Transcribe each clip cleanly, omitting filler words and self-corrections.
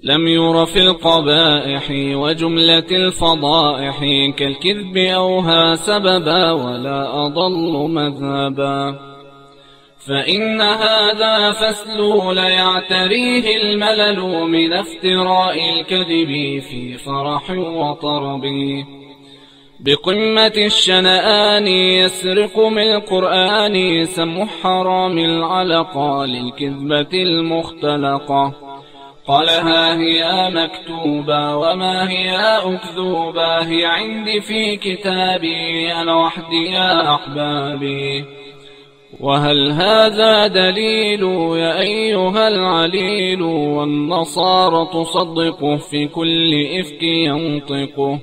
لم ير في القبائح وجملة الفضائح كالكذب أوهى سببا ولا أضل مذهبا. فإن هذا فاسلول يعتريه الملل من افتراء الكذب في فرح وطرب. بقمة الشنآن يسرق من القرآن سم حرام العلقة للكذبة المختلقة. قال ها هي مكتوبة وما هي أكذوبة هي عندي في كتابي أنا وحدي يا أحبابي. وهل هذا دليل يا أيها العليل والنصارى تصدقه في كل إفك ينطقه.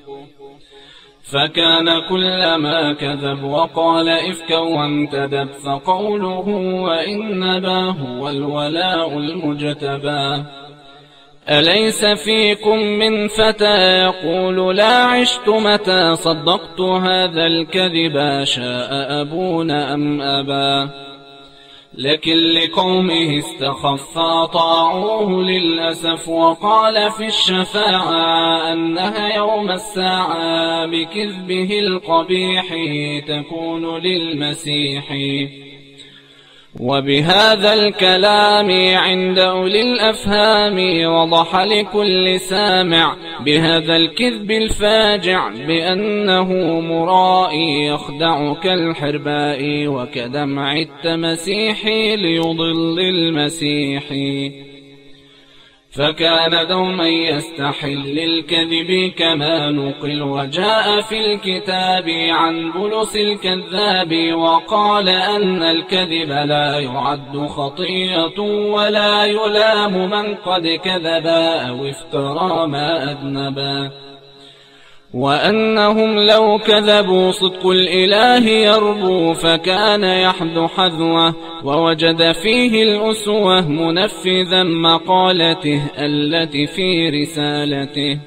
فكان كلما كذب وقال إفكا وانتدب فقوله وإنما هو الولاء المجتبى. أليس فيكم من فتى يقول لا عشت متى صدقت هذا الكذب شاء أبونا أم أبا. لكن لقومه استخف طاعوه للأسف وقال في الشفاعة أنها يوم الساعة بكذبه القبيح تكون للمسيح. وبهذا الكلام عند أولي الأفهام وضح لكل سامع بهذا الكذب الفاجع بأنه مرائي يخدع كالحرباء وكدمع التمسيح ليضل المسيح. فكان دوما يستحل الكذب كما نقل وجاء في الكتاب عن بلس الكذاب وقال أن الكذب لا يعد خطيئة ولا يلام من قد كذبا أو افترى ما أذنبا. وأنهم لو كذبوا صدق الإله يربو فكان يحذو حذوه ووجد فيه الأسوة منفذا مقالته التي في رسالته.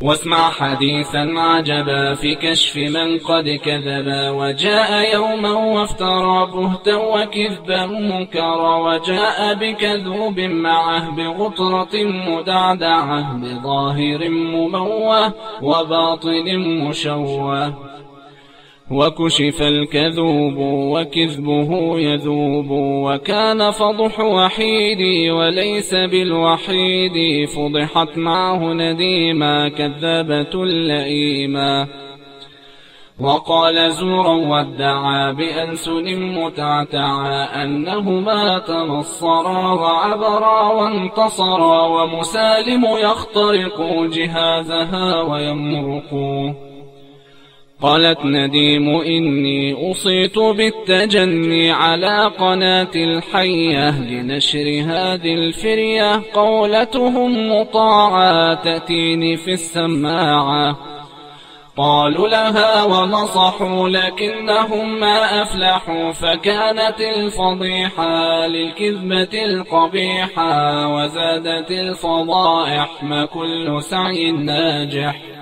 واسمع حديثا عجبا في كشف من قد كذبا وجاء يوما وافترى بهتا وكذبا منكرا وجاء بكذوب معه بغطرة مدعدعة بظاهر مموه وباطن مشوه. وكشف الكذوب وكذبه يذوب وكان فضح وحيدي وليس بالوحيد فضحت معه نديما كذابة لئيما. وقال زورا وادعى بألسن متعتعا أنهما تنصرا وعبرا وانتصرا ومسالم يخترق جهازها ويمرق. قالت نديم إني أصيت بالتجني على قناة الحية لنشر هذه الفرية قولتهم مطاعة تأتيني في السماعة. قالوا لها ونصحوا لكنهم ما أفلحوا فكانت الفضيحة للكذبة القبيحة وزادت الفضائح ما كل سعي ناجح.